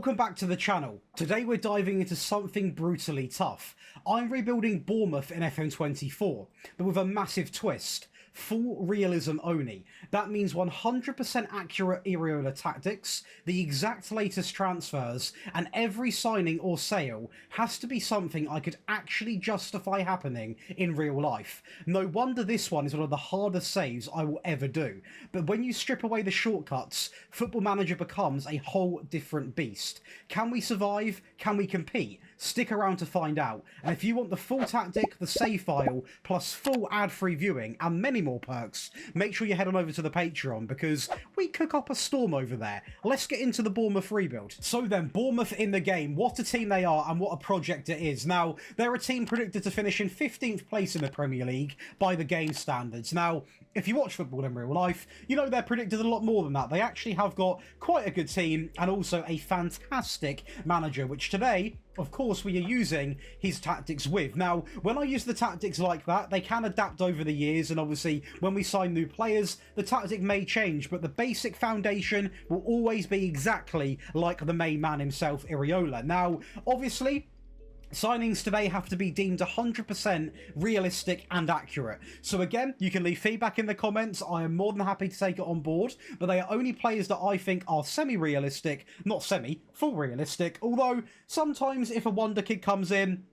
Welcome back to the channel. Today we're diving into something brutally tough. I'm rebuilding Bournemouth in FM24, but with a massive twist. Full realism only. That means 100% accurate Areola tactics, the exact latest transfers, and every signing or sale has to be something I could actually justify happening in real life. No wonder this one is one of the hardest saves I will ever do. But when you strip away the shortcuts, Football Manager becomes a whole different beast. Can we survive? Can we compete? Stick around to find out. And if you want the full tactic, the save file, plus full ad-free viewing, and many more perks, make sure you head on over to the Patreon, because we cook up a storm over there. Let's get into the Bournemouth rebuild. So then, Bournemouth in the game. What a team they are and what a project it is. Now, they're a team predicted to finish in 15th place in the Premier League by the game standards. Now, if you watch football in real life, you know they're predicted a lot more than that. They actually have got quite a good team and also a fantastic manager, which today, of course, we are using his tactics with. Now, when I use the tactics like that, they can adapt over the years, and obviously when we sign new players, the tactic may change, but the basic foundation will always be exactly like the main man himself, Areola. Now, obviously, signings today have to be deemed 100% realistic and accurate. So again, you can leave feedback in the comments. I am more than happy to take it on board, but they are only players that I think are semi-realistic, not semi, full realistic. Although sometimes if a wonder kid comes in,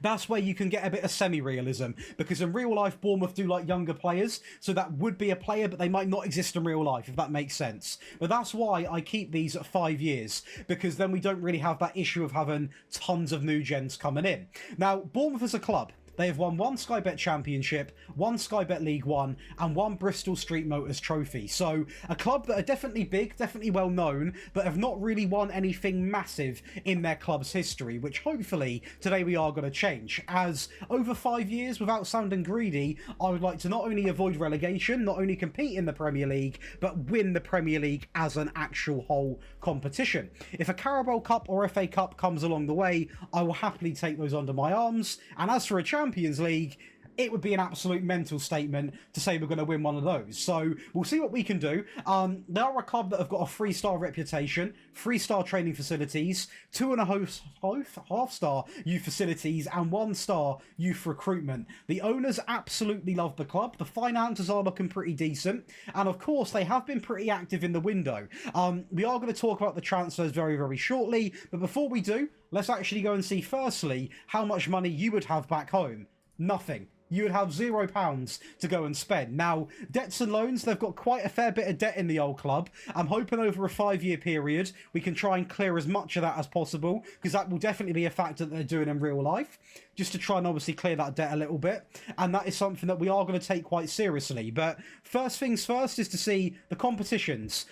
that's where you can get a bit of semi-realism, because in real life Bournemouth do like younger players, so that would be a player, but they might not exist in real life, if that makes sense. But that's why I keep these at 5 years, because then we don't really have that issue of having tons of new gens coming in. Now, Bournemouth as a club, they have won one Sky Bet Championship, one Sky Bet League One, and one Bristol Street Motors trophy. So, a club that are definitely big, definitely well known, but have not really won anything massive in their club's history, which hopefully today we are going to change. As over 5 years, without sounding greedy, I would like to not only avoid relegation, not only compete in the Premier League, but win the Premier League as an actual whole competition. If a Carabao Cup or FA Cup comes along the way, I will happily take those under my arms. And as for a Champions League, it would be an absolute mental statement to say we're going to win one of those. So we'll see what we can do. They are a club that have got a 3-star reputation, 3-star training facilities, 2.5-star youth facilities, and 1-star youth recruitment. The owners absolutely love the club. The finances are looking pretty decent. And of course, they have been pretty active in the window. We are going to talk about the transfers very, very shortly. But before we do, let's actually go and see firstly how much money you would have back home. Nothing. You would have £0 to go and spend. Now, debts and loans, they've got quite a fair bit of debt in the old club. I'm hoping over a 5-year period, we can try and clear as much of that as possible, because that will definitely be a factor that they're doing in real life, just to try and obviously clear that debt a little bit. And that is something that we are going to take quite seriously. But first things first is to see the competitions.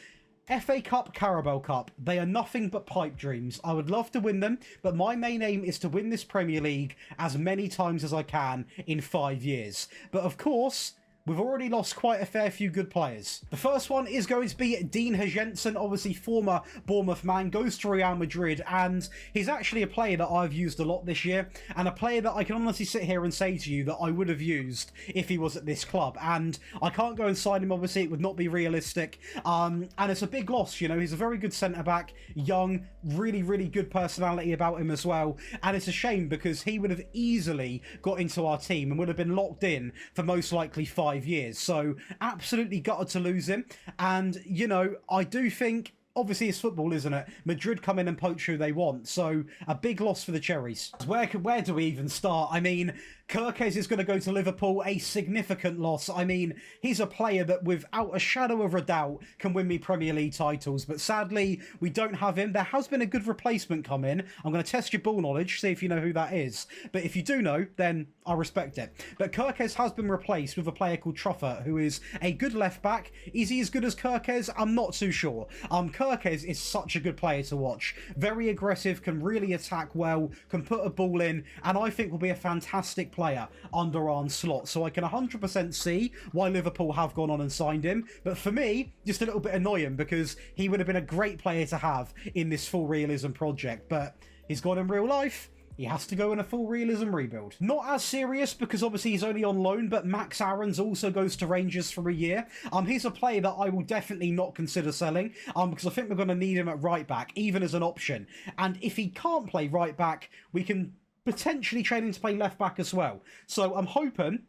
FA Cup, Carabao Cup, they are nothing but pipe dreams. I would love to win them, but my main aim is to win this Premier League as many times as I can in 5 years. But of course, we've already lost quite a fair few good players. The first one is going to be Dean Herjensen, obviously former Bournemouth man, goes to Real Madrid, and he's actually a player that I've used a lot this year, and a player that I can honestly sit here and say to you that I would have used if he was at this club. And I can't go and sign him, obviously, it would not be realistic, and it's a big loss, you know. He's a very good centre-back, young, really, really good personality about him as well, and it's a shame because he would have easily got into our team and would have been locked in for most likely 5 years. So absolutely gutted to lose him. And you know, I do think, obviously it's football, isn't it? Madrid come in and poach who they want, so a big loss for the Cherries. Where do we even start? I mean, Kerkez is going to go to Liverpool, a significant loss. I mean, he's a player that without a shadow of a doubt can win me Premier League titles, but sadly we don't have him. There has been a good replacement come in. I'm going to test your ball knowledge, see if you know who that is, but if you do know, then I respect it. But Kerkez has been replaced with a player called Truffert, who is a good left back. Is he as good as Kerkez? I'm not too sure. Kerkez is such a good player to watch. Very aggressive, can really attack well, can put a ball in, and I think will be a fantastic player under Arne's slot. So I can 100% see why Liverpool have gone on and signed him. But for me, just a little bit annoying, because he would have been a great player to have in this full realism project. But he's gone in real life, he has to go in a full realism rebuild. Not as serious because obviously he's only on loan, but Max Aarons also goes to Rangers for a year. He's a player that I will definitely not consider selling because I think we're going to need him at right back, even as an option. And if he can't play right back, we can potentially train him to play left back as well. So I'm hoping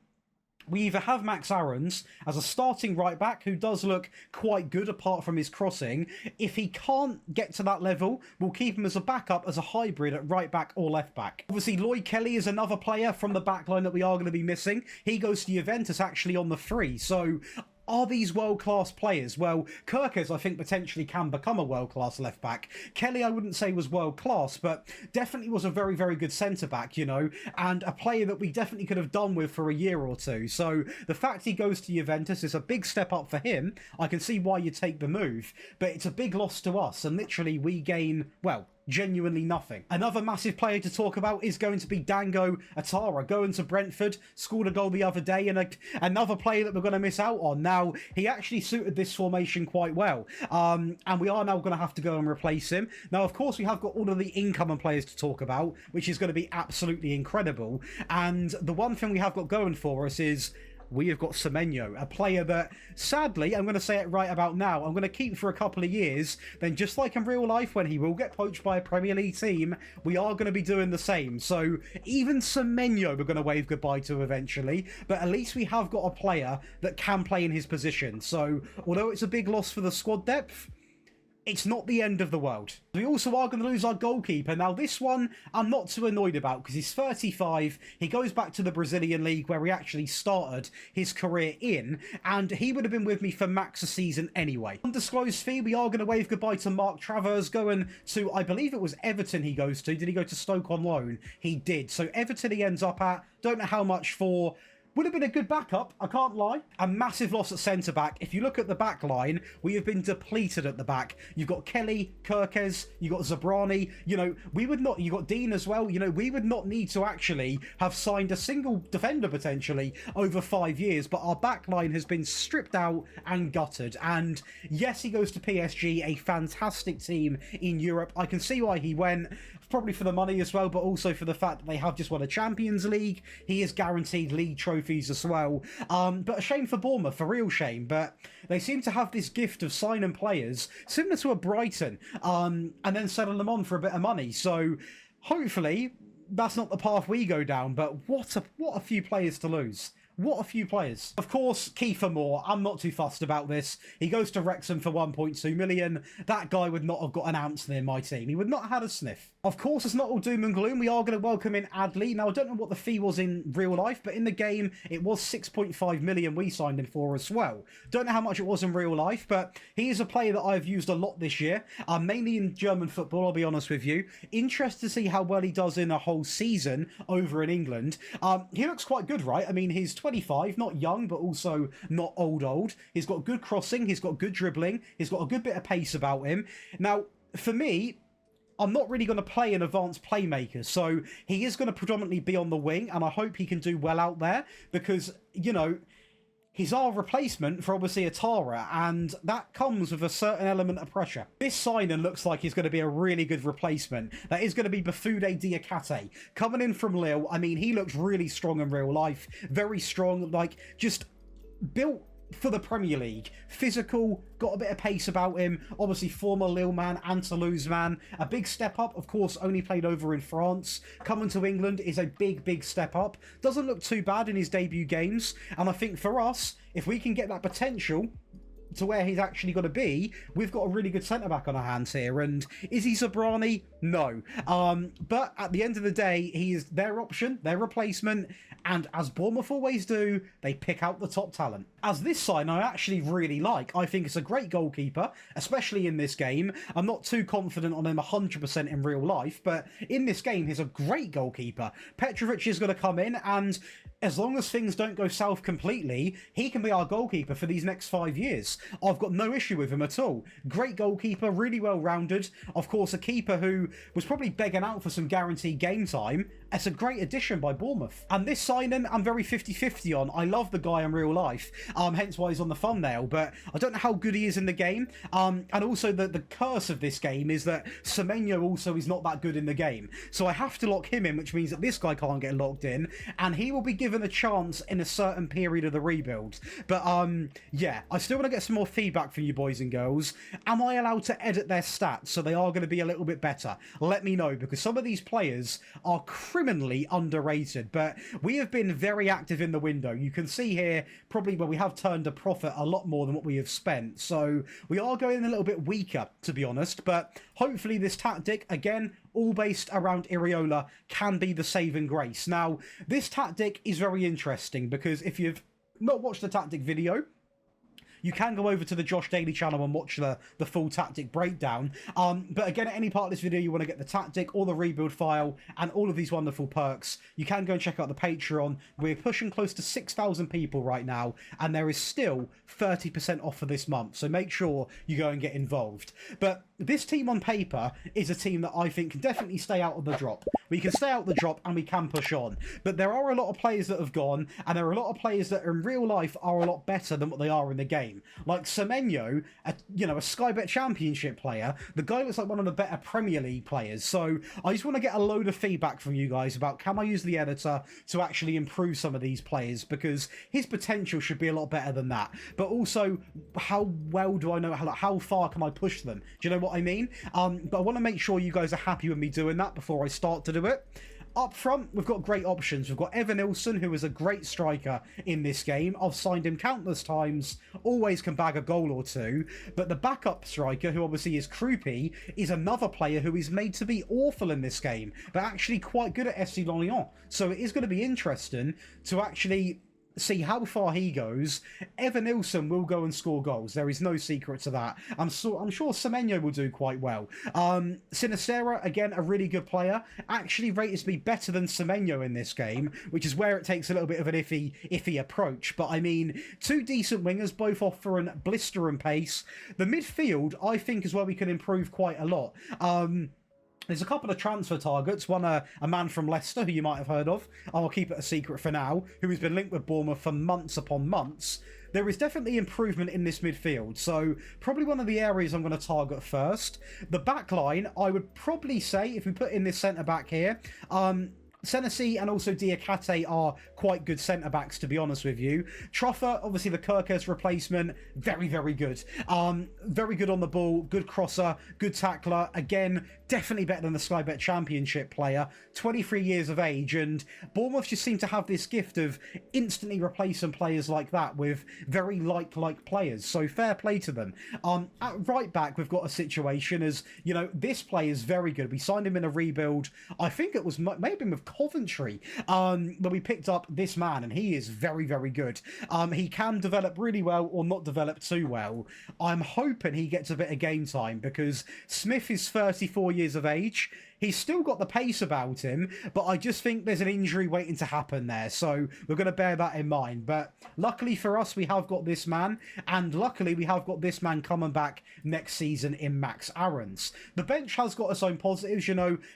we either have Max Aarons as a starting right back, who does look quite good apart from his crossing. If he can't get to that level, we'll keep him as a backup, as a hybrid at right back or left back. Obviously, Lloyd Kelly is another player from the back line that we are going to be missing. He goes to Juventus actually on the free. So are these world-class players? Well, Kirkes, I think, potentially can become a world-class left-back. Kelly, I wouldn't say was world-class, but definitely was a very, very good centre-back, you know, and a player that we definitely could have done with for a year or two. So the fact he goes to Juventus is a big step up for him. I can see why you take the move, but it's a big loss to us, and literally we gain, well, genuinely nothing. Another massive player to talk about is going to be Dango Atara, going to Brentford, scored a goal the other day, and another player that we're going to miss out on. Now, he actually suited this formation quite well, and we are now going to have to go and replace him. Now, of course, we have got all of the incoming players to talk about, which is going to be absolutely incredible, and the one thing we have got going for us is we have got Semenyo, a player that, sadly, I'm going to say it right about now, I'm going to keep for a couple of years. Then just like in real life, when he will get poached by a Premier League team, we are going to be doing the same. So even Semenyo we're going to wave goodbye to eventually, but at least we have got a player that can play in his position. So although it's a big loss for the squad depth, it's not the end of the world. We also are going to lose our goalkeeper. Now, this one I'm not too annoyed about because he's 35. He goes back to the Brazilian league where he actually started his career in, and he would have been with me for max a season anyway. Undisclosed fee, we are going to wave goodbye to Mark Travers, going to, I believe it was Everton he goes to. Did he go to Stoke on loan? He did. So Everton he ends up at, don't know how much for. Would have been a good backup, I can't lie. A massive loss at centre-back. If you look at the back line, we have been depleted at the back. You've got Kelly, Kirkes, you've got Zabrani. You know, we would not... You've got Dean as well. You know, we would not need to actually have signed a single defender, potentially, over 5 years. But our back line has been stripped out and gutted. And yes, he goes to PSG, a fantastic team in Europe. I can see why he went. Probably for the money as well, but also for the fact that they have just won a Champions League. He is guaranteed league trophies as well. But a shame for Bournemouth, a real shame. But they seem to have this gift of signing players, similar to a Brighton, and then selling them on for a bit of money. So hopefully that's not the path we go down, but what a few players to lose. What a few players. Of course, Kiefer Moore, I'm not too fussed about this. He goes to Wrexham for 1.2 million. That guy would not have got an ounce near my team. He would not have had a sniff. Of course, it's not all doom and gloom. We are going to welcome in Adley. Now, I don't know what the fee was in real life, but in the game, it was 6.5 million we signed him for as well. Don't know how much it was in real life, but he is a player that I've used a lot this year, mainly in German football, I'll be honest with you. Interested to see how well he does in a whole season over in England. He looks quite good, right? I mean, he's 25, not young, but also not old. He's got good crossing, he's got good dribbling, he's got a good bit of pace about him. Now, for me, I'm not really going to play an advanced playmaker, so he is going to predominantly be on the wing, and I hope he can do well out there, because, you know, he's our replacement for obviously Atara, and that comes with a certain element of pressure. This signing looks like he's going to be a really good replacement. That is going to be Bafoude Diakate. Coming in from Lille, I mean, he looks really strong in real life. Very strong, like, just built for the Premier League. Physical, got a bit of pace about him. Obviously, former Lille man and Toulouse man. A big step up, of course, only played over in France. Coming to England is a big step up. Doesn't look too bad in his debut games. And I think for us, if we can get that potential to where he's actually going to be, we've got a really good centre-back on our hands here. And is he Zabrani? No. But at the end of the day, he is their option, their replacement, and as Bournemouth always do, they pick out the top talent. As this sign I actually really like. I think it's a great goalkeeper, especially in this game. I'm not too confident on him 100% in real life, but in this game, he's a great goalkeeper. Petrovic is going to come in, and as long as things don't go south completely, he can be our goalkeeper for these next 5 years. I've got no issue with him at all. Great goalkeeper, really well-rounded. Of course, a keeper who was probably begging out for some guaranteed game time. It's a great addition by Bournemouth. And this signing signing, I'm very 50-50 on. I love the guy in real life, hence why he's on the thumbnail, but I don't know how good he is in the game. And also the curse of this game is that Semenyo also is not that good in the game. So I have to lock him in, which means that this guy can't get locked in, and he will be given a chance in a certain period of the rebuild. But yeah, I still want to get some more feedback from you boys and girls. Am I allowed to edit their stats so they are going to be a little bit better? Let me know, because some of these players are criminally underrated, but we have been very active in the window. You can see here probably where we have turned a profit a lot more than what we have spent, so we are going a little bit weaker, to be honest, but hopefully this tactic, again, all based around Iriola, can be the saving grace. Now, this tactic is very interesting, because if you've not watched the tactic video, you can go over to the Josh Daly channel and watch the full tactic breakdown. But again, at any part of this video you want to get the tactic or the rebuild file and all of these wonderful perks, you can go and check out the Patreon. We're pushing close to 6,000 people right now, and there is still 30% off for this month, so make sure you go and get involved. But this team on paper is a team that I think can definitely stay out of the drop. We can stay out of the drop and we can push on. But there are a lot of players that have gone, and there are a lot of players that in real life are a lot better than what they are in the game. Like Semenyo, a Sky Bet Championship player, the guy looks like one of the better Premier League players. So I just want to get a load of feedback from you guys about, can I use the editor to actually improve some of these players, because his potential should be a lot better than that. But also, how well do I know, how far can I push them? Do you know what I mean? But I want to make sure you guys are happy with me doing that before I start to do it. Up front, we've got great options. We've got Evan Nilsson, who is a great striker in this game. I've signed him countless times, always can bag a goal or two. But the backup striker, who obviously is Krupi, is another player who is made to be awful in this game, but actually quite good at FC Lorient. So it is going to be interesting to actually see how far he goes. Evan Nilsson will go and score goals. There is no secret to that. I'm sure Semenyo will do quite well. Sinistera, again, a really good player. Actually rated to be better than Semenyo in this game, which is where it takes a little bit of an iffy approach. But I mean, two decent wingers, both offering blister and pace. The midfield, I think, is where we can improve quite a lot. There's a couple of transfer targets. One, a man from Leicester, who you might have heard of. I'll keep it a secret for now, who has been linked with Bournemouth for months upon months. There is definitely improvement in this midfield, so probably one of the areas I'm going to target first. The back line, I would probably say, if we put in this centre-back here, Senesi and also Diakate are quite good centre-backs, to be honest with you. Troffer, obviously the Kirkes replacement, very, very good. Very good on the ball, good crosser, good tackler. Again, definitely better than the Sky Bet Championship player. 23 years of age, and Bournemouth just seem to have this gift of instantly replacing players like that with very like players, so fair play to them. At right back, we've got a situation as, this player is very good. We signed him in a rebuild. I think it was maybe with Coventry, but we picked up this man, and he is very, very good. He can develop really well or not develop too well. I'm hoping he gets a bit of game time, because Smith is 34 years of age. He's still got the pace about him, but I just think there's an injury waiting to happen there, so we're going to bear that in mind. But luckily for us, we have got this man, and luckily we have got this man coming back next season in Max Aarons. The bench has got its own positives.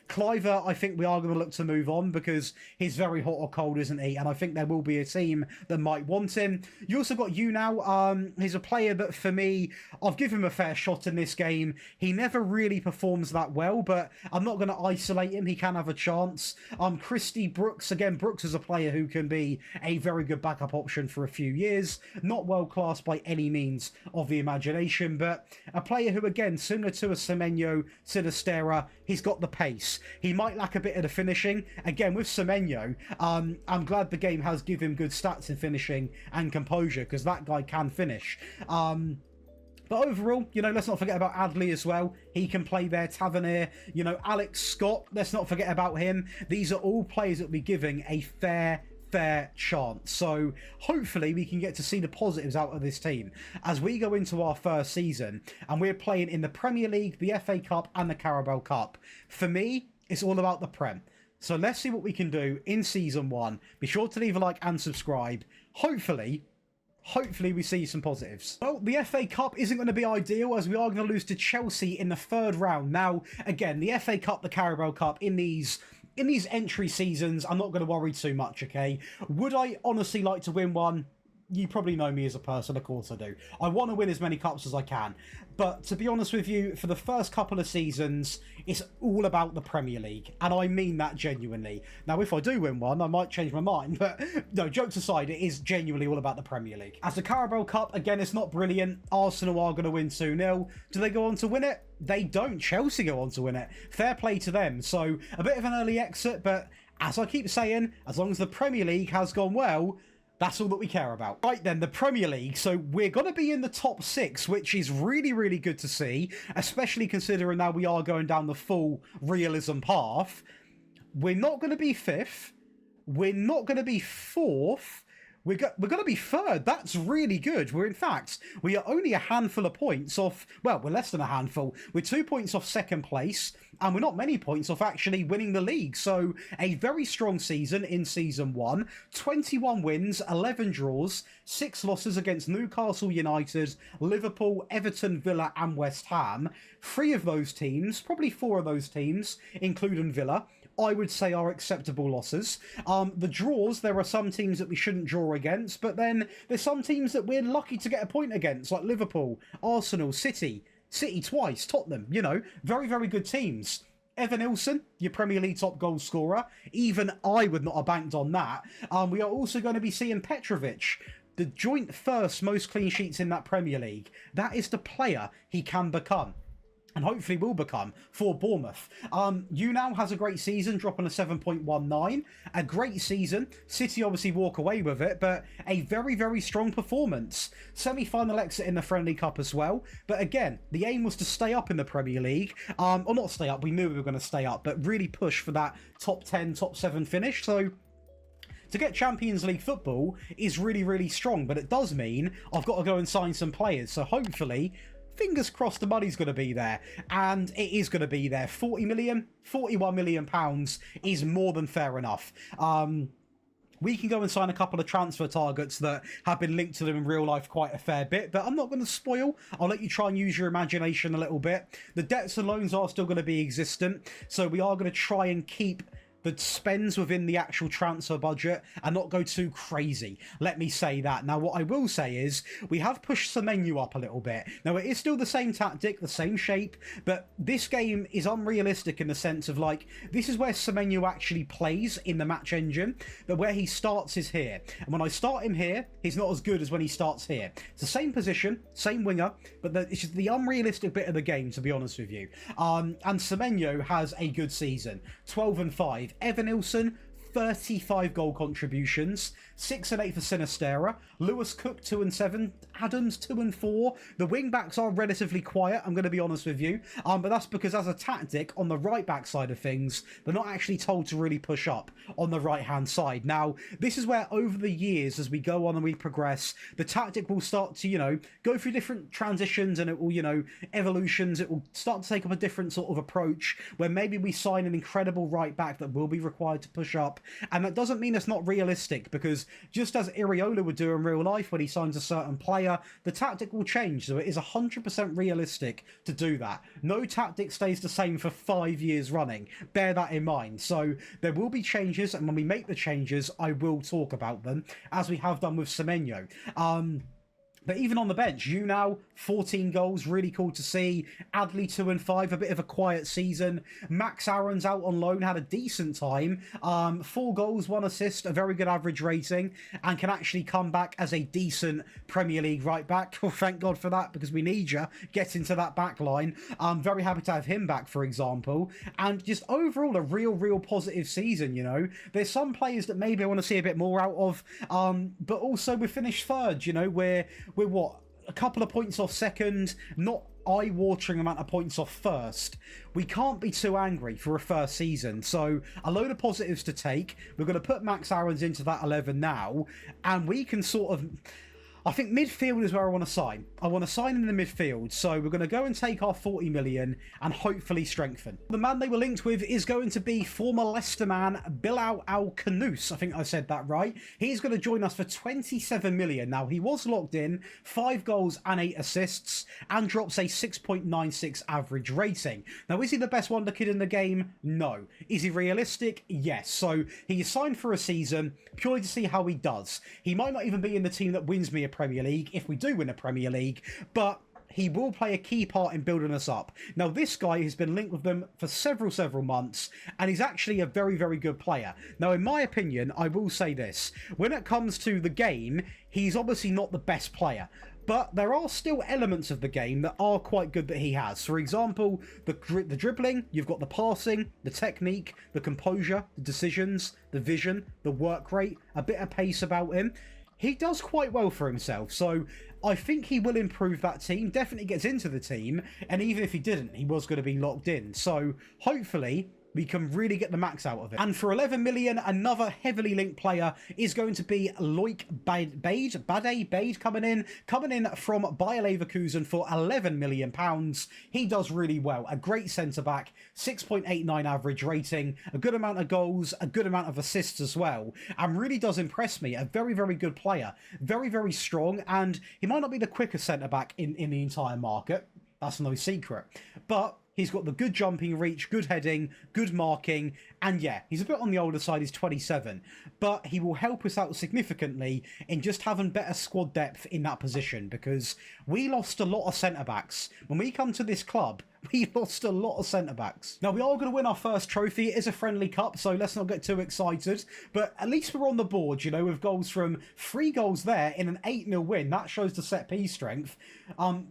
Cliver, I think we are going to look to move on, because he's very hot or cold, isn't he? And I think there will be a team that might want him. You also got you now. He's a player that, for me, I've given him a fair shot in this game. He never really performs that well, but I'm not going to isolate him. He can have a chance. Christy Brooks, again, Brooks is a player who can be a very good backup option for a few years. Not world class by any means of the imagination, but a player who, again, similar to a Semenyo, Sinistera, he's got the pace. He might lack a bit of the finishing. Again, with Semenyo, I'm glad the game has given him good stats in finishing and composure, because that guy can finish. But overall, let's not forget about Adley as well. He can play there. Tavernier, Alex Scott, let's not forget about him. These are all players that will be giving a fair chance. So hopefully we can get to see the positives out of this team as we go into our first season, and we're playing in the Premier League, the FA Cup and the Carabao Cup. For me, it's all about the Prem. So let's see what we can do in Season 1. Be sure to leave a like and subscribe. Hopefully we see some positives. Well, the FA Cup isn't going to be ideal, as we are going to lose to Chelsea in the third round. Now, again, the FA Cup, the Carabao Cup, in these in these entry seasons, I'm not going to worry too much, okay? Would I honestly like to win one? You probably know me as a person, of course I do. I want to win as many cups as I can. But to be honest with you, for the first couple of seasons, it's all about the Premier League. And I mean that genuinely. Now, if I do win one, I might change my mind. But no, jokes aside, it is genuinely all about the Premier League. As the Carabao Cup, again, it's not brilliant. Arsenal are going to win 2-0. Do they go on to win it? They don't. Chelsea go on to win it. Fair play to them. So, a bit of an early exit. But as I keep saying, as long as the Premier League has gone well, that's all that we care about. Right then, the Premier League. So we're going to be in the top 6, which is really, really good to see, especially considering now we are going down the full realism path. We're not going to be 5th. We're not going to be 4th. We're going to be 3rd. That's really good. We are only a handful of points off, well, we're less than a handful. We're 2 points off 2nd place, and we're not many points off actually winning the league. So a very strong season in Season 1. 21 wins, 11 draws, 6 losses against Newcastle United, Liverpool, Everton, Villa, and West Ham. 3 of those teams, probably 4 of those teams, including Villa, I would say are acceptable losses. The draws, there are some teams that we shouldn't draw against, but then there's some teams that we're lucky to get a point against, like Liverpool, Arsenal, City twice, Tottenham, you know, very, very good teams. Evanilson, your Premier League top goal scorer. Even I would not have banked on that. We are also going to be seeing Petrovic, the joint first most clean sheets in that Premier League. That is the player he can become, and hopefully will become, for Bournemouth. Now has a great season, dropping a 7.19. A great season. City obviously walk away with it, but a very, very strong performance. Semi-final exit in the Friendly Cup as well. But again, the aim was to stay up in the Premier League. Or not stay up, we knew we were going to stay up, but really push for that top 10, top 7 finish. So to get Champions League football is really, really strong, but it does mean I've got to go and sign some players. So hopefully, fingers crossed, the money's going to be there, and it is going to be there. 41 million pounds is more than fair enough. We can go and sign a couple of transfer targets that have been linked to them in real life quite a fair bit, but I'm not going to spoil. I'll let you try and use your imagination a little bit. The debts and loans are still going to be existent, so we are going to try and keep the spends within the actual transfer budget and not go too crazy. Let me say that. Now, what I will say is we have pushed the menu up a little bit. Now, it is still the same tactic, the same shape, but this game is unrealistic in the sense of, like, this is where Semenyo actually plays in the match engine, but where he starts is here. And when I start him here, he's not as good as when he starts here. It's the same position, same winger, but it's just the unrealistic bit of the game, to be honest with you. And Semenyo has a good season. 12-5. Evanilson, 35 goal contributions, 6 and 8 for Sinistera. Lewis Cook, 2 and 7. Adams, 2 and 4. The wing backs are relatively quiet, I'm going to be honest with you. But that's because as a tactic on the right back side of things, they're not actually told to really push up on the right hand side. Now, this is where over the years, as we go on and we progress, the tactic will start to, you know, go through different transitions, and it will, you know, evolutions. It will start to take up a different sort of approach where maybe we sign an incredible right back that will be required to push up. And that doesn't mean it's not realistic, because just as Iriola would do in real life when he signs a certain player, the tactic will change. So it is 100% realistic to do that. No tactic stays the same for 5 years running. Bear that in mind. So there will be changes, and when we make the changes, I will talk about them, as we have done with Semenyo. But even on the bench, now 14 goals, really cool to see. Adley 2 and 5, a bit of a quiet season. Max Aaron's out on loan, had a decent time. 4 goals, 1 assist, a very good average rating, and can actually come back as a decent Premier League right back. Well, thank God for that, because we need you. Get into that back line. I'm very happy to have him back, for example. And just overall, a real positive season, you know. There's some players that maybe I want to see a bit more out of, but also we finished 3rd, you know, we're what, a couple of points off 2nd, not eye-watering amount of points off 1st. We can't be too angry for a first season, so a load of positives to take. We're going to put Max Aarons into that 11 now, and we can sort of, I think midfield is where I want to sign. I want to sign in the midfield, so we're going to go and take our 40 million and hopefully strengthen. The man they were linked with is going to be former Leicester man Bilal Al-Khanous. I think I said that right. He's going to join us for 27 million. Now, he was locked in, 5 goals and 8 assists, and drops a 6.96 average rating. Now, is he the best wonder kid in the game? No. Is he realistic? Yes. So he is signed for a season purely to see how he does. He might not even be in the team that wins me a Premier League, if we do win a Premier League, but he will play a key part in building us up. Now, this guy has been linked with them for several months, and he's actually a very, very good player. Now, in my opinion, I will say this. When it comes to the game, he's obviously not the best player, but there are still elements of the game that are quite good that he has. For example, the dribbling, you've got the passing, the technique, the composure, the decisions, the vision, the work rate, a bit of pace about him. He does quite well for himself, so I think he will improve that team, definitely gets into the team, and even if he didn't, he was going to be locked in. So hopefully we can really get the max out of it. And for 11 million, another heavily linked player is going to be Loic Bade coming in from Bayer Leverkusen for 11 million pounds. He does really well. A great centre-back, 6.89 average rating, a good amount of goals, a good amount of assists as well, and really does impress me. A very, very good player. Very, very strong, and he might not be the quickest centre-back in the entire market. That's no secret. But he's got the good jumping reach, good heading, good marking, and yeah, he's a bit on the older side, he's 27, but he will help us out significantly in just having better squad depth in that position, because we lost a lot of centre-backs. When we come to this club, we lost a lot of centre-backs. Now, we are going to win our first trophy. It is a friendly cup, so let's not get too excited, but at least we're on the board, you know, with goals from 3 goals there in an 8-0 win. That shows the set-piece strength.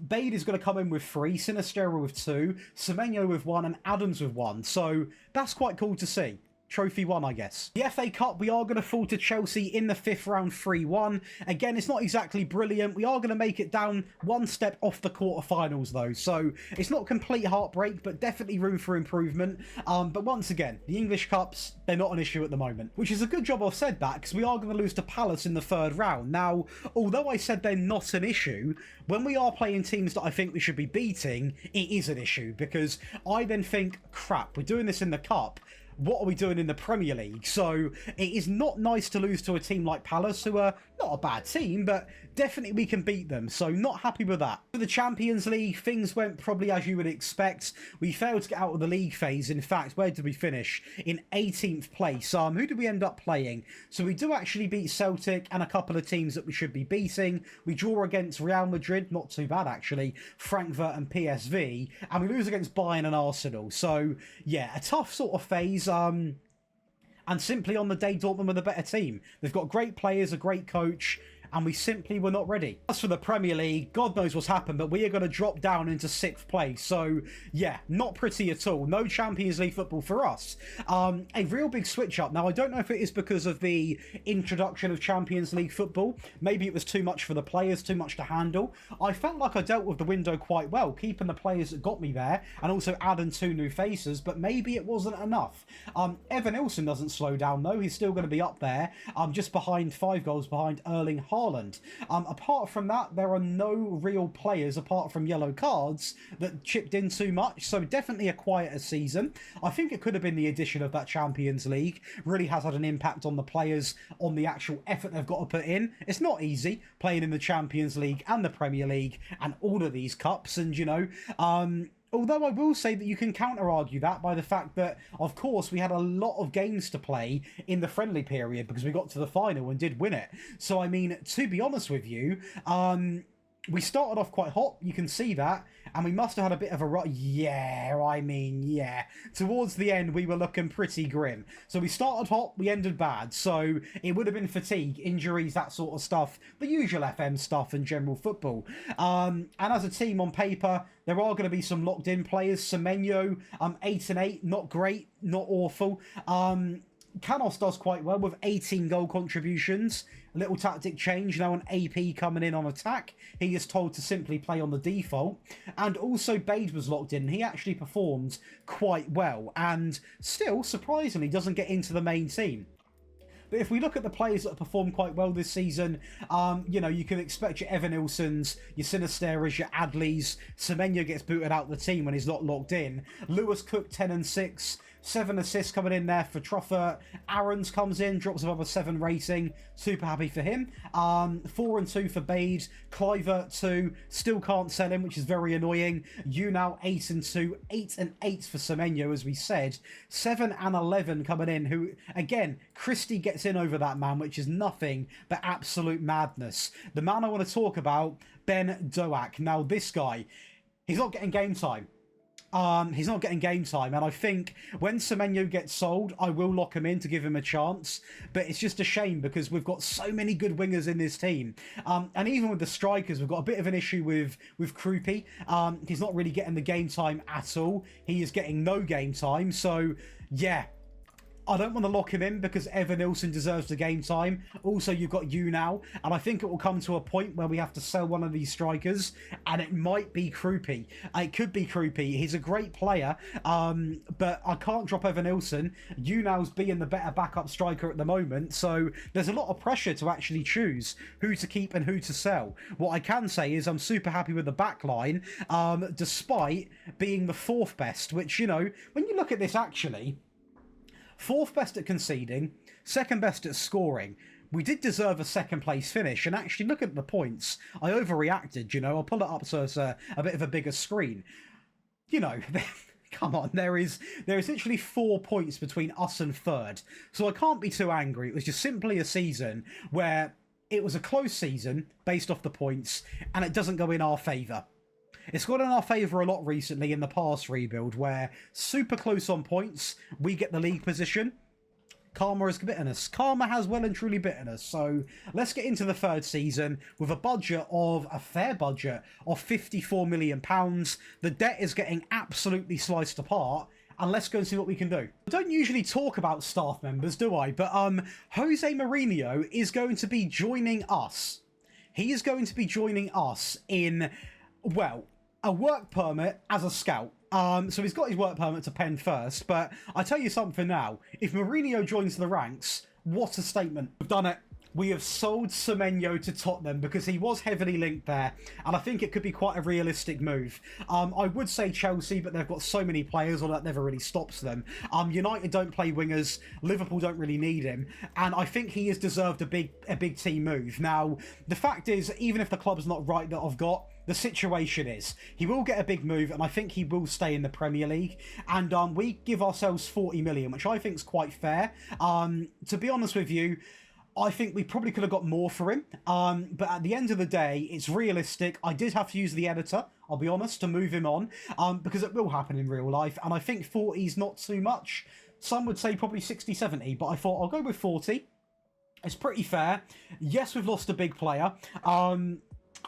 Bade is going to come in with 3, Sinistera with 2, Semenyo with 1, and Adams with 1, so that's quite cool to see. Trophy 1, I guess. The FA Cup, we are going to fall to Chelsea in the 5th round 3-1. Again, it's not exactly brilliant. We are going to make it down one step off the quarterfinals, though. So it's not complete heartbreak, but definitely room for improvement. But once again, the English Cups, they're not an issue at the moment. Which is a good job I've said that, because we are going to lose to Palace in the 3rd round. Now, although I said they're not an issue, when we are playing teams that I think we should be beating, it is an issue. Because I then think, crap, we're doing this in the Cup. What are we doing in the Premier League? So it is not nice to lose to a team like Palace, who are not a bad team, but definitely we can beat them. So not happy with that. For the Champions League, things went probably as you would expect. We failed to get out of the league phase. In fact, where did we finish? In 18th place. Who did we end up playing? So we do actually beat Celtic and a couple of teams that we should be beating. We draw against Real Madrid, not too bad actually, Frankfurt and PSV, and we lose against Bayern and Arsenal. So yeah, a tough sort of phase. And simply on the day, Dortmund were the better team. They've got great players, a great coach, and we simply were not ready. As for the Premier League, God knows what's happened, but we are going to drop down into 6th place. So, yeah, not pretty at all. No Champions League football for us. A real big switch up. Now, I don't know if it is because of the introduction of Champions League football. Maybe it was too much for the players, too much to handle. I felt like I dealt with the window quite well, keeping the players that got me there, and also adding 2 new faces, but maybe it wasn't enough. Evan Nilsson doesn't slow down, though. He's still going to be up there, just behind 5 goals behind Erling Haaland. Apart from that, there are no real players apart from yellow cards that chipped in too much, so definitely a quieter season. I think it could have been the addition of that Champions League. Really has had an impact on the players, on the actual effort they've got to put in. It's not easy playing in the Champions League and the Premier League and all of these cups, and you know, although I will say that you can counter-argue that by the fact that, of course, we had a lot of games to play in the friendly period because we got to the final and did win it. So, I mean, to be honest with you, we started off quite hot, you can see that, and we must have had a bit of a run. Yeah. Towards the end, we were looking pretty grim. So we started hot, we ended bad. So it would have been fatigue, injuries, that sort of stuff, the usual FM stuff and general football. And as a team on paper, there are going to be some locked-in players. Semenyo, 8 and 8, not great, not awful. Canos does quite well with 18 goal contributions. A little tactic change, now an AP coming in on attack. He is told to simply play on the default. And also Bade was locked in. He actually performed quite well and still, surprisingly, doesn't get into the main team. But if we look at the players that have performed quite well this season, you know, you can expect your Evan Nilssons, your Sinisteras, your Adleys. Semenyo gets booted out of the team when he's not locked in. Lewis Cook, 10 and 6. 7 assists coming in there for Truffert. Aarons comes in, drops another 7 rating. Super happy for him. 4 and 2 for Bade. Clivert 2. Still can't sell him, which is very annoying. You now 8 and 2. 8 and 8 for Semenyo, as we said. 7 and 11 coming in, who, again, Christie gets in over that man, which is nothing but absolute madness. The man I want to talk about, Ben Doak. Now, this guy, he's not getting game time. He's not getting game time, and I think when Semenyo gets sold, I will lock him in to give him a chance. But it's just a shame because we've got so many good wingers in this team, and even with the strikers, we've got a bit of an issue with Krupi. He's not really getting the game time at all. He is getting no game time, so yeah. I don't want to lock him in because Evan Nilsson deserves the game time. Also, you've got you now, and I think it will come to a point where we have to sell one of these strikers, and it might be Krupi. It could be Krupi. He's a great player, but I can't drop Evan Nilsson. You now's being the better backup striker at the moment, so there's a lot of pressure to actually choose who to keep and who to sell. What I can say is I'm super happy with the back line, despite being the 4th best, which, you know, when you look at this actually, 4th best at conceding, 2nd best at scoring. We did deserve a 2nd place finish, and actually look at the points. I overreacted, you know. I'll pull it up so it's a bit of a bigger screen. You know, come on, there is literally 4 points between us and 3rd. So I can't be too angry. It was just simply a season where it was a close season based off the points, and it doesn't go in our favour. It's gone in our favour a lot recently in the past rebuild, where super close on points, we get the league position. Karma has bitten us. Karma has well and truly bitten us. So let's get into the 3rd season with a fair budget of £54 million. The debt is getting absolutely sliced apart. And let's go and see what we can do. I don't usually talk about staff members, do I? But Jose Mourinho is going to be joining us. He is going to be joining us in, well, a work permit as a scout. So he's got his work permit to pen first, but I tell you something now, if Mourinho joins the ranks, what a statement. We've done it. We have sold Semenyo to Tottenham because he was heavily linked there, and I think it could be quite a realistic move. I would say Chelsea, but they've got so many players, or that never really stops them. United don't play wingers, Liverpool don't really need him, and I think he has deserved a big team move. Now, the fact is, even if the club's not right that I've got, the situation is he will get a big move, and I think he will stay in the Premier League. And we give ourselves 40 million, which I think is quite fair. To be honest with you, I think we probably could have got more for him. But at the end of the day, it's realistic. I did have to use the editor, I'll be honest, to move him on, because it will happen in real life. And I think 40 is not too much. Some would say probably 60, 70, but I thought I'll go with 40. It's pretty fair. Yes, we've lost a big player.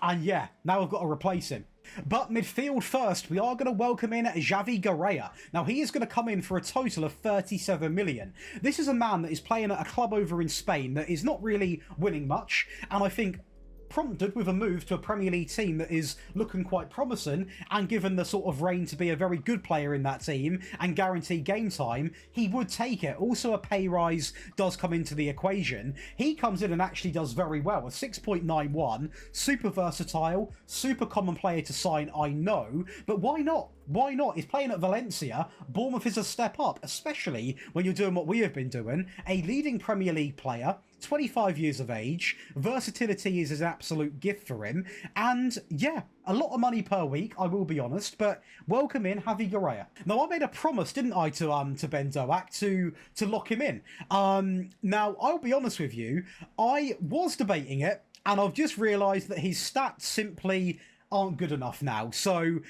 And yeah, now I've got to replace him. But midfield first, we are going to welcome in Javi Guerreiro. Now, he is going to come in for a total of 37 million. This is a man that is playing at a club over in Spain that is not really winning much, and I think prompted with a move to a Premier League team that is looking quite promising, and given the sort of reign to be a very good player in that team and guaranteed game time, he would take it. Also, a pay rise does come into the equation. He comes in and actually does very well. A 6.91, super versatile, super common player to sign, I know, but why not? Why not? He's playing at Valencia. Bournemouth is a step up, especially when you're doing what we have been doing. A leading Premier League player, 25 years of age. Versatility is an absolute gift for him. And yeah, a lot of money per week, I will be honest, but welcome in Javi Guerreiro. Now, I made a promise, didn't I, to Ben Doak to lock him in. Now, I'll be honest with you, I was debating it, and I've just realised that his stats simply aren't good enough now. So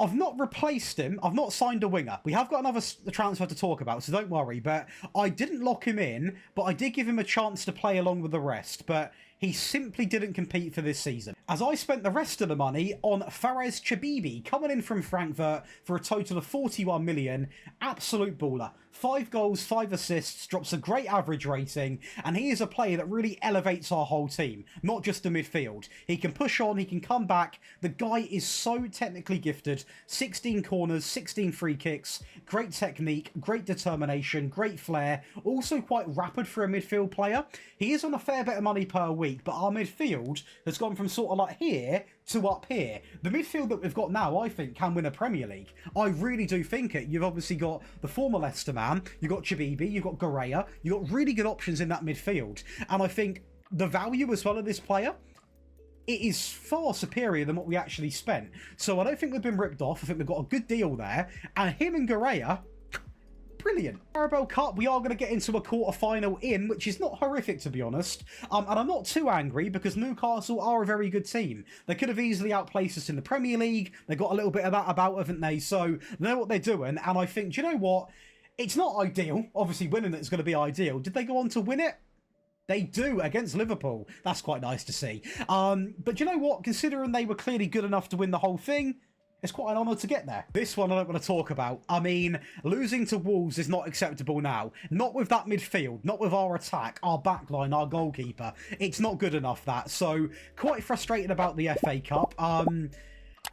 I've not replaced him. I've not signed a winger. We have got another transfer to talk about, so don't worry. But I didn't lock him in, but I did give him a chance to play along with the rest. But he simply didn't compete for this season. As I spent the rest of the money on Fares Chabibi, coming in from Frankfurt for a total of 41 million. Absolute baller. 5 goals, 5 assists, drops a great average rating, and he is a player that really elevates our whole team, not just the midfield. He can push on, he can come back. The guy is so technically gifted. 16 corners, 16 free kicks, great technique, great determination, great flair, also quite rapid for a midfield player. He is on a fair bit of money per week, but our midfield has gone from sort of like here to up here. The midfield that we've got now, I think, can win a Premier League. I really do think it. You've obviously got the former Leicester man, you've got Chabibi, you've got Garea, you've got really good options in that midfield. And I think the value as well of this player, it is far superior than what we actually spent. So I don't think we've been ripped off. I think we've got a good deal there. And him and Garea, brilliant. Carabao Cup, we are going to get into a quarter-final in, which is not horrific, to be honest. And I'm not too angry, because Newcastle are a very good team. They could have easily outplaced us in the Premier League. They got a little bit of that about, haven't they? So they know what they're doing. And I think, do you know what? It's not ideal. Obviously, winning it is going to be ideal. Did they go on to win it? They do, against Liverpool. That's quite nice to see. But do you know what? Considering they were clearly good enough to win the whole thing, it's quite an honour to get there. This one I don't want to talk about. I mean, losing to Wolves is not acceptable now. Not with that midfield, not with our attack, our backline, our goalkeeper. It's not good enough, that. So, quite frustrated about the FA Cup.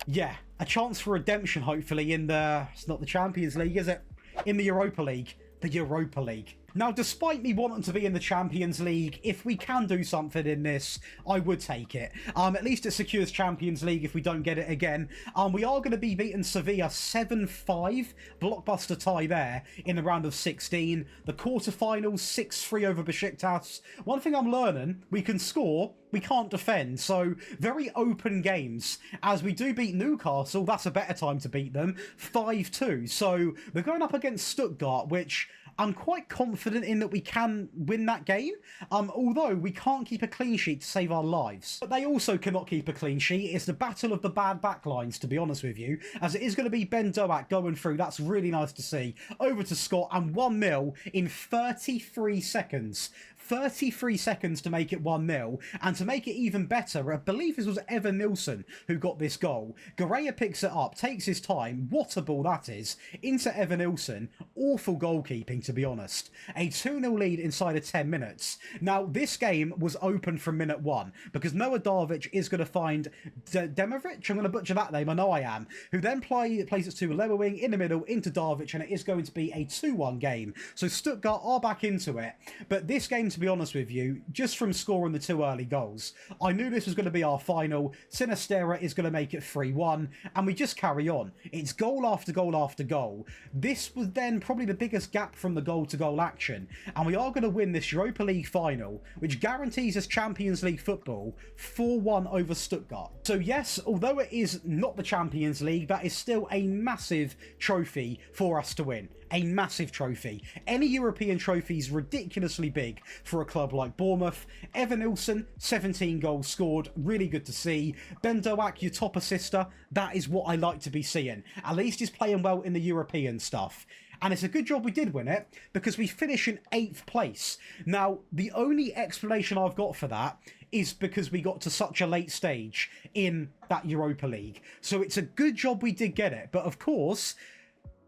Yeah, a chance for redemption, hopefully, in the... It's not the Champions League, is it? In the Europa League. The Europa League. Now, despite me wanting to be in the Champions League, if we can do something in this, I would take it. At least it secures Champions League if we don't get it again. We are going to be beating Sevilla 7-5, blockbuster tie there in the round of 16. The quarterfinals 6-3 over Besiktas. One thing I'm learning, we can score, we can't defend. So very open games. As we do beat Newcastle, that's a better time to beat them, 5-2. So we're going up against Stuttgart, which I'm quite confident in that we can win that game, although we can't keep a clean sheet to save our lives. But they also cannot keep a clean sheet. It's the battle of the bad backlines, to be honest with you, as it is going to be Ben Doak going through. That's really nice to see. Over to Scott, and 1-0 in 33 seconds. 33 seconds to make it 1-0, and to make it even better, I believe this was Evan Nilsson who got this goal. Garea picks it up, takes his time, what a ball that is, into Evan Nilsson. Awful goalkeeping, to be honest. A 2-0 lead inside of 10 minutes. Now, this game was open from minute 1, because Noah Darvic is going to find Demovic, I'm going to butcher that name, I know I am, who then plays it to Lewer wing in the middle into Darvic, and it is going to be a 2-1 game. So Stuttgart are back into it, but this game, to be honest with you, just from scoring the 2 early goals, I knew this was going to be our final. Sinistera is going to make it 3-1, and we just carry on. It's goal after goal after goal. This was then probably the biggest gap from the goal-to-goal action, and we are going to win this Europa League final, which guarantees us Champions League football, 4-1 over Stuttgart. So yes, although it is not the Champions League, that is still a massive trophy for us to win. A massive trophy. Any European trophy is ridiculously big for a club like Bournemouth. Evan Nilsson, 17 goals scored, really good to see. Ben Doak, your top assister, that is what I like to be seeing. At least he's playing well in the European stuff. And it's a good job we did win it, because we finish in 8th place. Now, the only explanation I've got for that is because we got to such a late stage in that Europa League. So it's a good job we did get it. But of course,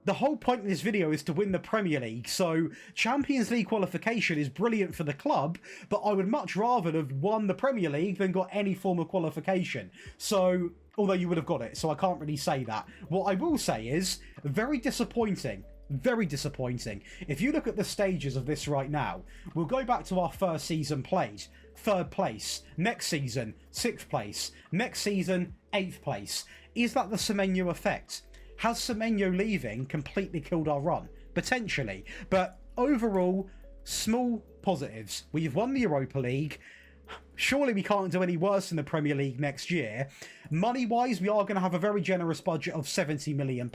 the whole point of this video is to win the Premier League, so Champions League qualification is brilliant for the club, but I would much rather have won the Premier League than got any form of qualification. So, although you would have got it, so I can't really say that. What I will say is, very disappointing. Very disappointing. If you look at the stages of this right now, we'll go back to our first season played. 3rd place. Next season, 6th place. Next season, 8th place. Is that the Semenyo effect? Has Semenyo leaving completely killed our run? Potentially. But overall, small positives. We've won the Europa League. Surely we can't do any worse in the Premier League next year. Money-wise, we are going to have a very generous budget of £70 million.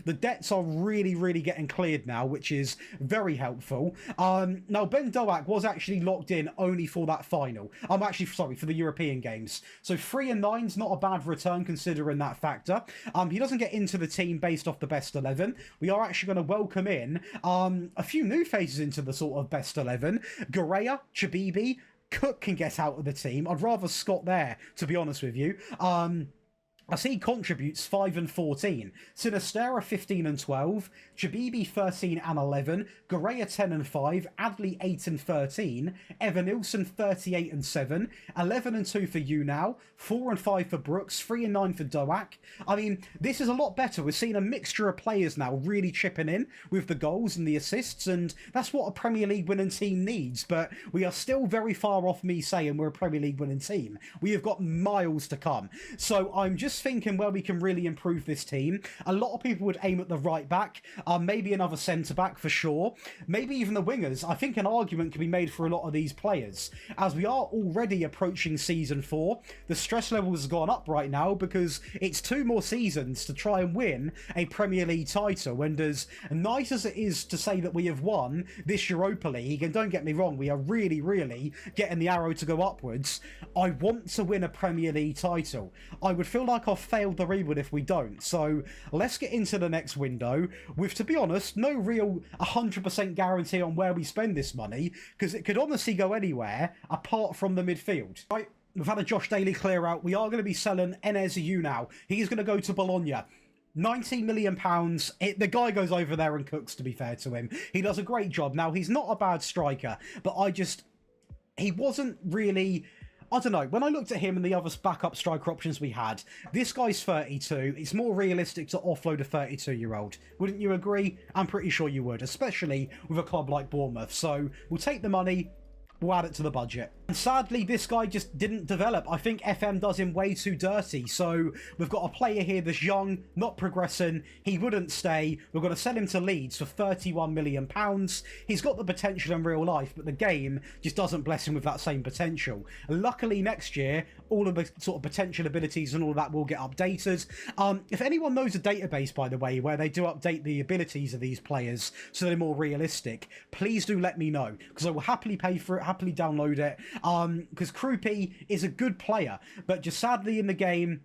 The debts are really, really getting cleared now, which is very helpful. Now, Ben Doak was actually locked in only for that final. I'm actually, sorry, for the European games. So 3 and 9's not a bad return considering that factor. He doesn't get into the team based off the best 11. We are actually going to welcome in a few new faces into the sort of best 11. Garea, Chabibi, Cook can get out of the team. I'd rather Scott there, to be honest with you. I see he contributes 5 and 14. Sinistera 15 and 12. Jabibi 13 and 11. Gorea 10 and 5. Adley 8 and 13. Evan Nilsson 38 and 7. 11 and 2 for you now. 4 and 5 for Brooks. 3 and 9 for Doak. I mean, this is a lot better. We're seeing a mixture of players now really chipping in with the goals and the assists, and that's what a Premier League winning team needs. But we are still very far off me saying we're a Premier League winning team. We have got miles to come. So I'm just thinking where we can really improve this team. A lot of people would aim at the right back, maybe another centre back for sure, maybe even the wingers. I think an argument can be made for a lot of these players, as we are already approaching season 4. The stress level has gone up right now because it's 2 more seasons to try and win a Premier League title, and as nice as it is to say that we have won this Europa League, and don't get me wrong, we are really getting the arrow to go upwards, I want to win a Premier League title. I would feel like I've failed the rebuild if we don't. So let's get into the next window with, to be honest, no real 100% guarantee on where we spend this money, because it could honestly go anywhere apart from the midfield. Right, we've had a Josh Daly clear out. We are going to be selling Enes now. He's going to go to Bologna. £19 million. The guy goes over there and cooks, to be fair to him. He does a great job. Now, he's not a bad striker, but he wasn't really... I don't know, when I looked at him and the other backup striker options we had, this guy's 32, it's more realistic to offload a 32-year-old. Wouldn't you agree? I'm pretty sure you would, especially with a club like Bournemouth. So we'll take the money, we'll add it to the budget. And sadly, this guy just didn't develop. I think FM does him way too dirty. So we've got a player here that's young, not progressing. He wouldn't stay. We're going to sell him to Leeds for £31 million. He's got the potential in real life, but the game just doesn't bless him with that same potential. Luckily, next year, all of the sort of potential abilities and all that will get updated. If anyone knows a database, by the way, where they do update the abilities of these players so they're more realistic, please do let me know, because I will happily pay for it, happily download it. Because Krupi is a good player, but just sadly in the game,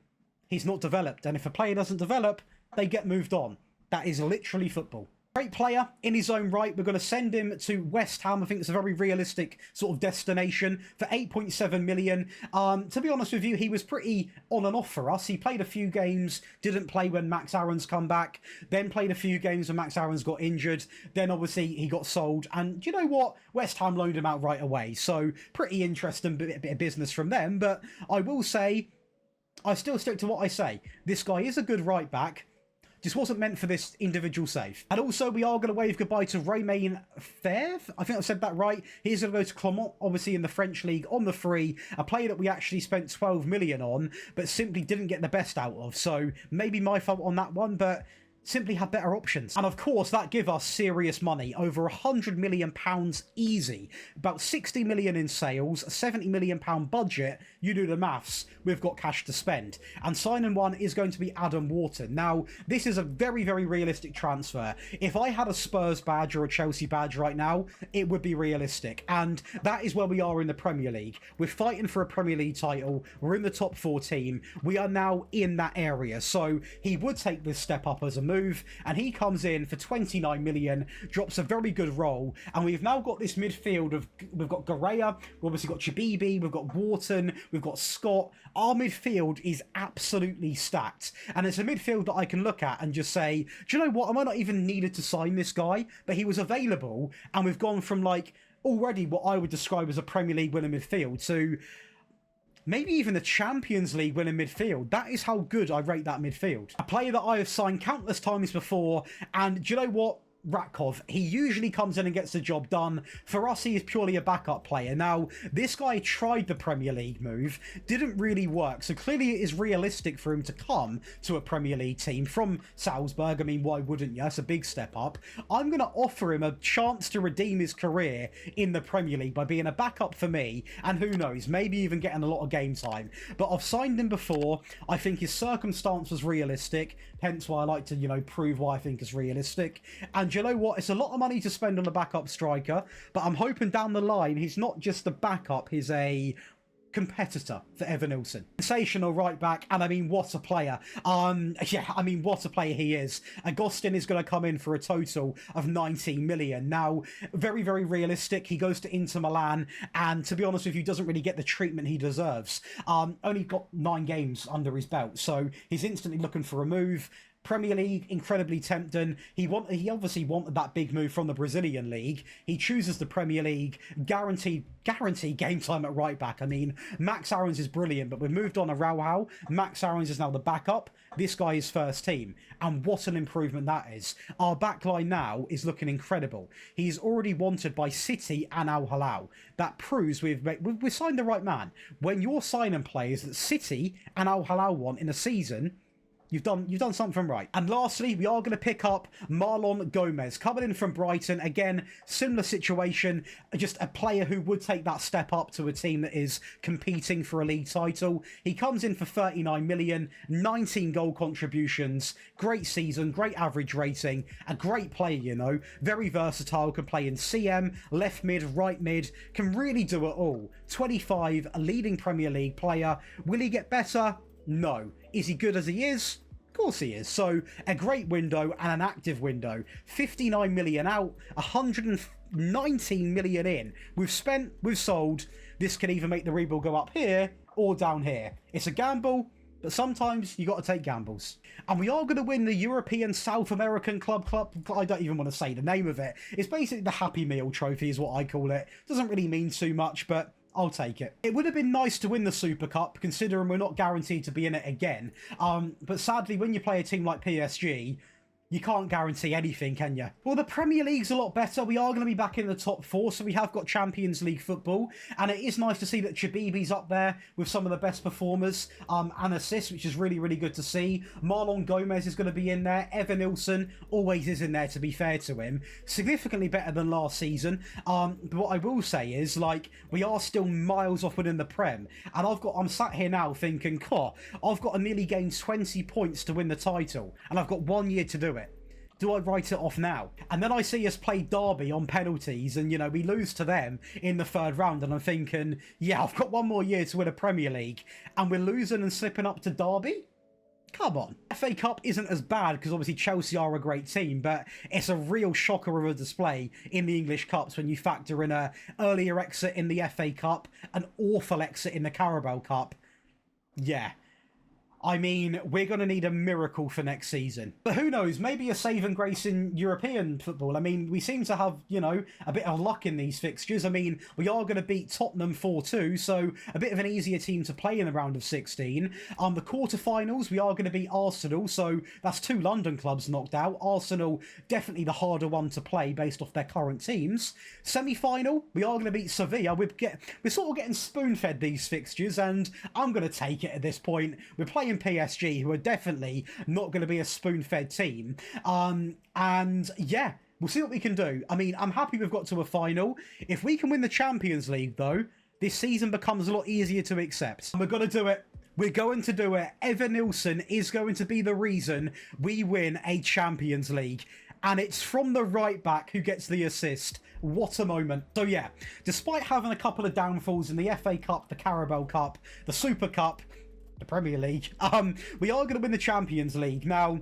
he's not developed. And if a player doesn't develop, they get moved on. That is literally football. Great player in his own right. We're going to send him to West Ham. I think it's a very realistic sort of destination for 8.7 million. To be honest with you, he was pretty on and off for us. He played a few games, didn't play when Max Aaron's come back, then played a few games when Max Aaron's got injured. Then obviously he got sold. And you know what? West Ham loaned him out right away. So pretty interesting bit of business from them. But I will say, I still stick to what I say. This guy is a good right back. Just wasn't meant for this individual save. And also, we are going to wave goodbye to Romain Fèvre. I think I said that right. He's going to go to Clermont, obviously in the French league, on the free. A player that we actually spent 12 million on, but simply didn't get the best out of. So maybe my fault on that one, but simply had better options. And of course, that give us serious money, over £100 million easy, about 60 million in sales, a £70 million budget. You do the maths, we've got cash to spend. And signing one is going to be Adam Wharton. Now, this is a very realistic transfer. If I had a Spurs badge or a Chelsea badge right now, it would be realistic. And that is where we are in the Premier League. We're fighting for a Premier League title. We're in the top 4 team. We are now in that area. So he would take this step up as a move, and he comes in for 29 million, drops a very good role, and we've now got this midfield of, we've got Gorea, we've obviously got Chabibi, we've got Wharton, we've got Scott. Our midfield is absolutely stacked, and it's a midfield that I can look at and just say, do you know what, I might not even needed to sign this guy, but he was available, and we've gone from like already what I would describe as a Premier League winning midfield to maybe even the Champions League winning midfield. That is how good I rate that midfield. A player that I have signed countless times before, and do you know what? Ratkov, he usually comes in and gets the job done. For us, he is purely a backup player. Now, this guy tried the Premier League move, didn't really work, so clearly it is realistic for him to come to a Premier League team from Salzburg. I mean, why wouldn't you? That's a big step up. I'm going to offer him a chance to redeem his career in the Premier League by being a backup for me, and who knows, maybe even getting a lot of game time. But I've signed him before. I think his circumstance was realistic, hence why I like to, you know, prove why I think it's realistic. And you know what? It's a lot of money to spend on a backup striker, but I'm hoping down the line he's not just a backup, he's a competitor for Evanilson. Sensational right back, and I mean, what a player. Yeah, I mean, what a player he is. Agustin is going to come in for a total of 19 million. Now, very, very realistic. He goes to Inter Milan, and to be honest with you, doesn't really get the treatment he deserves. Only got 9 games under his belt, so he's instantly looking for a move. Premier League, incredibly tempting. He obviously wanted that big move from the Brazilian league. He chooses the Premier League, guaranteed game time at right back. I mean, Max Aarons is brilliant, but we've moved on to Rauhau. Max Aarons is now the backup. This guy is first team, and what an improvement that is. Our backline now is looking incredible. He's already wanted by City and Al Hilal. That proves we've signed the right man. When you're signing players that City and Al Hilal want in a season, you've done something right. And lastly, we are going to pick up Marlon Gomez, coming in from Brighton. Again, similar situation, just a player who would take that step up to a team that is competing for a league title. He comes in for 39 million, 19 goal contributions, great season, great average rating, a great player, you know, very versatile, can play in CM, left mid, right mid, can really do it all. 25, a leading Premier League player. Will he get better? No. Is he good as he is? Of course he is. So a great window and an active window. 59 million out, 119 million in. We've spent, we've sold. This can either make the rebuild go up here or down here. It's a gamble, but sometimes you got to take gambles. And we are going to win the European South American Club. I don't even want to say the name of it. It's basically the Happy Meal trophy is what I call it. Doesn't really mean too much, but I'll take it. It would have been nice to win the Super Cup, considering we're not guaranteed to be in it again. But sadly, when you play a team like PSG, you can't guarantee anything, can you? Well, the Premier League's a lot better. We are going to be back in the top 4, so we have got Champions League football. And it is nice to see that Chabibi's up there with some of the best performers and assists, which is really, really good to see. Marlon Gomez is going to be in there. Evanilson always is in there, to be fair to him. Significantly better than last season. But what I will say is, like, we are still miles off winning the Prem. And I'm sat here now thinking, I've got to nearly gain 20 points to win the title. And I've got 1 year to do it. Do I write it off now? And then I see us play Derby on penalties and, you know, we lose to them in the 3rd round. And I'm thinking, yeah, I've got 1 more year to win a Premier League. And we're losing and slipping up to Derby? Come on. FA Cup isn't as bad because obviously Chelsea are a great team, but it's a real shocker of a display in the English Cups when you factor in a earlier exit in the FA Cup, an awful exit in the Carabao Cup. Yeah. I mean, we're going to need a miracle for next season. But who knows, maybe a saving grace in European football. I mean, we seem to have, you know, a bit of luck in these fixtures. I mean, we are going to beat Tottenham 4-2, so a bit of an easier team to play in the round of 16. The quarterfinals, we are going to beat Arsenal, so that's 2 London clubs knocked out. Arsenal, definitely the harder one to play based off their current teams. Semi-final, we are going to beat Sevilla. We're sort of getting spoon-fed these fixtures, and I'm going to take it at this point. We're playing PSG, who are definitely not going to be a spoon-fed team. And yeah, we'll see what we can do. I mean, I'm happy we've got to a final. If we can win the Champions League, though, this season becomes a lot easier to accept. And we're going to do it. We're going to do it. Evanilson is going to be the reason we win a Champions League. And it's from the right back who gets the assist. What a moment. So yeah, despite having a couple of downfalls in the FA Cup, the Carabao Cup, the Super Cup, the Premier League, we are going to win the Champions League. Now,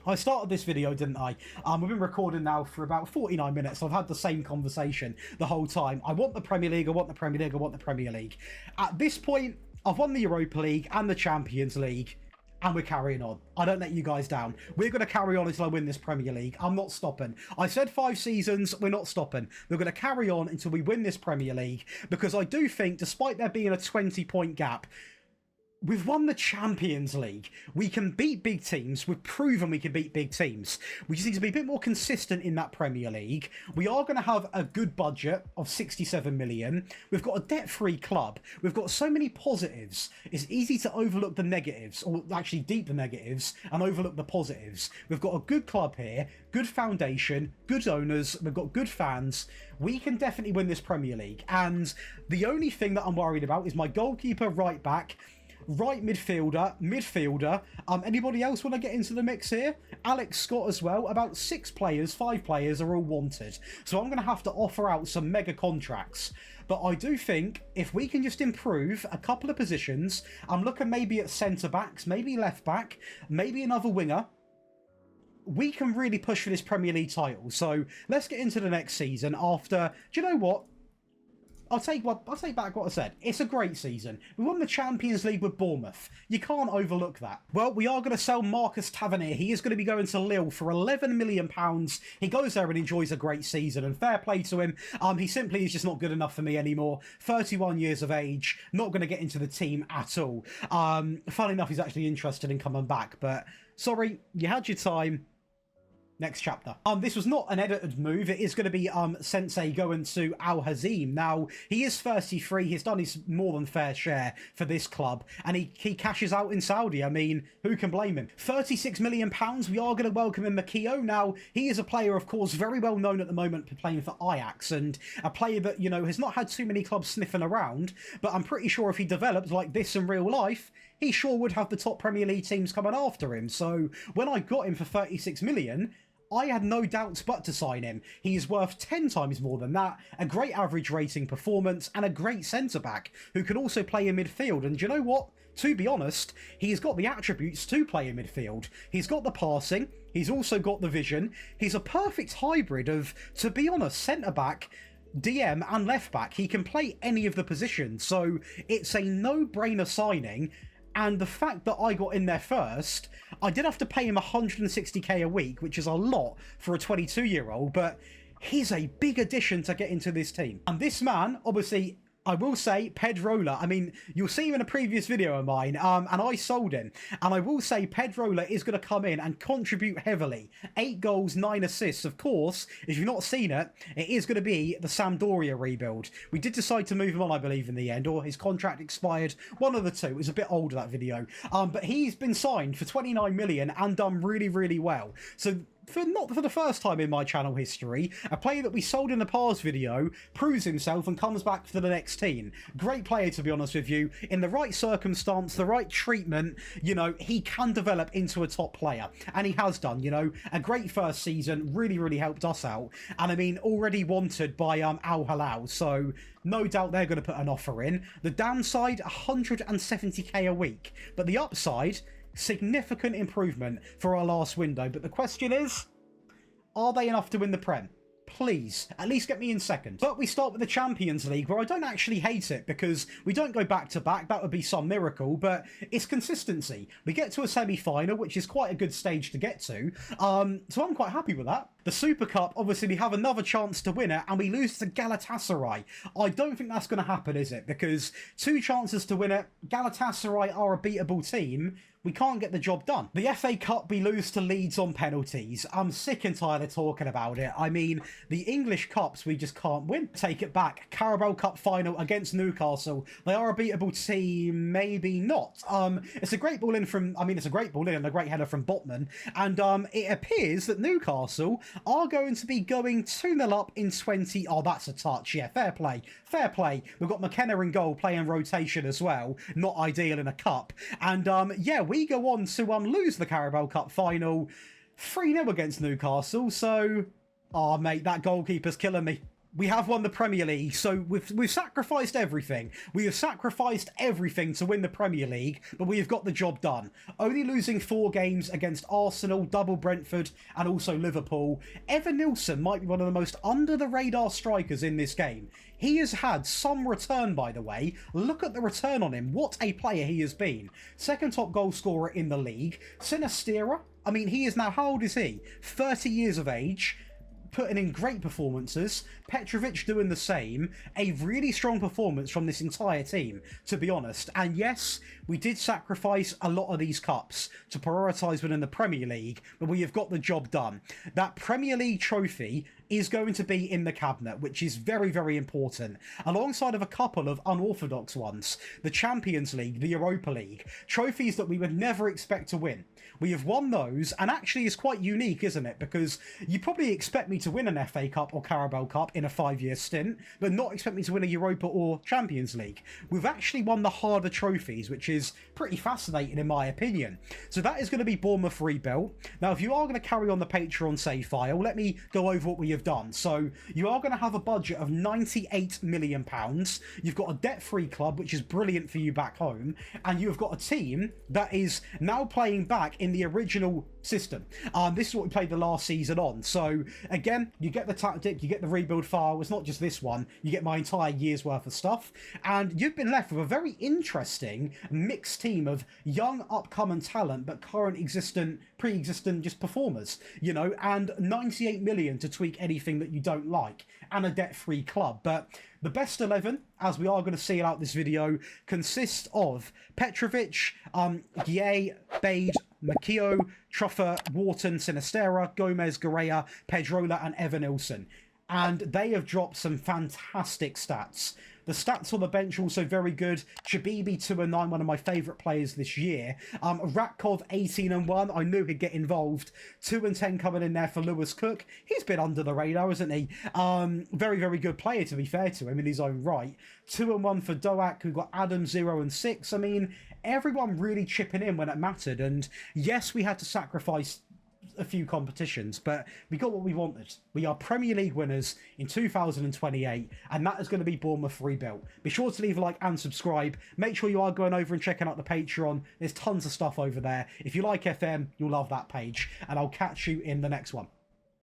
I started this video, didn't I? We've been recording now for about 49 minutes. I've had the same conversation the whole time. I want the Premier League, I want the Premier League, I want the Premier League. At this point, I've won the Europa League and the Champions League, and we're carrying on. I don't let you guys down. We're going to carry on until I win this Premier League. I'm not stopping. I said 5 seasons, we're not stopping. We're going to carry on until we win this Premier League, because I do think, despite there being a 20-point gap, we've won the Champions League. We can beat big teams. We've proven we can beat big teams. We just need to be a bit more consistent in that Premier League. We are going to have a good budget of 67 million. We've got a debt-free club. We've got so many positives. It's easy to overlook the negatives, or actually deep the negatives, and overlook the positives. We've got a good club here, good foundation, good owners. We've got good fans. We can definitely win this Premier League. And the only thing that I'm worried about is my goalkeeper, right back. right midfielder. Anybody else want to get into the mix here? Alex Scott as well. About 5 players are all wanted. So I'm going to have to offer out some mega contracts. But I do think if we can just improve a couple of positions, I'm looking maybe at centre-backs, maybe left-back, maybe another winger, we can really push for this Premier League title. So let's get into the next season after... Do you know what? I'll take back what I said. It's a great season. We won the Champions League with Bournemouth. You can't overlook that. Well, we are going to sell Marcus Tavernier. He is going to be going to Lille for £11 million. He goes there and enjoys a great season, and fair play to him. He simply is just not good enough for me anymore. 31 years of age, not going to get into the team at all. Funny enough, he's actually interested in coming back, but sorry, you had your time. Next chapter. This was not an edited move. It is going to be Sensei going to Al Hazim. Now, he is 33. He's done his more than fair share for this club. And he cashes out in Saudi. I mean, who can blame him? £36 million. We are going to welcome in Makio. Now, he is a player, of course, very well known at the moment playing for Ajax. And a player that, you know, has not had too many clubs sniffing around. But I'm pretty sure if he developed like this in real life, he sure would have the top Premier League teams coming after him. So when I got him for 36 million... I had no doubts but to sign him. He is worth 10 times more than that, a great average rating performance, and a great centre-back who can also play in midfield. And do you know what? To be honest, he's got the attributes to play in midfield. He's got the passing, he's also got the vision. He's a perfect hybrid of, to be honest, centre-back, DM and left-back. He can play any of the positions, so it's a no-brainer signing. And the fact that I got in there first, I did have to pay him 160k a week, which is a lot for a 22-year-old, but he's a big addition to get into this team. And this man, obviously, I will say, Pedrola, I mean, you'll see him in a previous video of mine, and I sold him. And I will say Pedrola is going to come in and contribute heavily. 8 goals, 9 assists. Of course, if you've not seen it, it is going to be the Sampdoria rebuild. We did decide to move him on, I believe, in the end, or his contract expired. One of the two. It was a bit older, that video. But he's been signed for 29 million and done really, really well. So... not for the first time in my channel history, a player that we sold in the past video proves himself and comes back for the next team. Great player, to be honest with you. In the right circumstance, the right treatment, you know, he can develop into a top player. And he has done, you know. A great first season, really, really helped us out. And I mean, already wanted by Al Hilal, so no doubt they're going to put an offer in. The downside, 170k a week. But the upside... significant improvement for our last window, but the question is, are they enough to win the Prem? Please, at least get me in second. But we start with the Champions League, where I don't actually hate it, because we don't go back-to-back, that would be some miracle, but it's consistency. We get to a semi-final, which is quite a good stage to get to, so I'm quite happy with that. The Super Cup, obviously we have another chance to win it, and we lose to Galatasaray. I don't think that's going to happen, is it? Because 2 chances to win it, Galatasaray are a beatable team, we can't get the job done. The FA Cup, we lose to Leeds on penalties. I'm sick and tired of talking about it. I mean, the English Cups, we just can't win. Take it back. Carabao Cup final against Newcastle. They are a beatable team, maybe not. It's a great ball in from, I mean, it's a great ball in and a great header from Botman. And it appears that Newcastle are going to be going 2-0 up in 20. Oh, that's a touch. Yeah, fair play. Fair play. We've got McKenna in goal playing rotation as well. Not ideal in a cup. And yeah, we go on to lose the Carabao Cup final 3-0 against Newcastle. So, oh mate, that goalkeeper's killing me. We have won the Premier League, so we've sacrificed everything. We have sacrificed everything to win the Premier League, but we have got the job done. Only losing 4 games against Arsenal, double Brentford, and also Liverpool. Evan Nilsson might be one of the most under-the-radar strikers in this game. He has had some return, by the way. Look at the return on him. What a player he has been. Second top goal scorer in the league. Sinistera, I mean, he is now, how old is he? 30 years of age. Putting in great performances, Petrovic doing the same, a really strong performance from this entire team, to be honest. And yes, we did sacrifice a lot of these cups to prioritise winning the Premier League, but we have got the job done. That Premier League trophy is going to be in the cabinet, which is very, very important, alongside of a couple of unorthodox ones: the Champions League, the Europa League, trophies that we would never expect to win. We have won those, and actually it's quite unique, isn't it? Because you probably expect me to win an FA Cup or Carabao Cup in a 5-year stint, but not expect me to win a Europa or Champions League. We've actually won the harder trophies, which is pretty fascinating in my opinion. So that is going to be Bournemouth rebuilt. Now, if you are going to carry on the Patreon save file, let me go over what we have done. So you are going to have a budget of £98 million. You've got a debt-free club, which is brilliant for you back home, and you've got a team that is now playing back in the original system. This is what we played the last season on. So again, you get the tactic, you get the rebuild file. It's not just this one, you get my entire year's worth of stuff, and you've been left with a very interesting mixed team of young upcoming talent but current pre-existent just performers, you know, and 98 million to tweak anything that you don't like, and a debt-free club. But the best 11, as we are going to see out this video, consists of Petrovic, Gueye, Bade, Makio, Truffer, Wharton, Sinistera, Gomez, Garea, Pedrola and Evan Ilson. And they have dropped some fantastic stats. The stats on the bench are also very good. Chabibi 2-9, one of my favourite players this year. Ratkov 18-1, I knew he'd get involved. 2-10 coming in there for Lewis Cook. He's been under the radar, isn't he? Very, very good player, to be fair to him, in his own right. 2-1 for Doak, who got Adam 0-6. I mean, everyone really chipping in when it mattered. And yes, we had to sacrifice a few competitions, but we got what we wanted. We are Premier League winners in 2028, and that is going to be Bournemouth rebuilt. Be sure to leave a like and subscribe. Make sure you are going over and checking out the Patreon. There's tons of stuff over there. If you like FM, you'll love that page, and I'll catch you in the next one.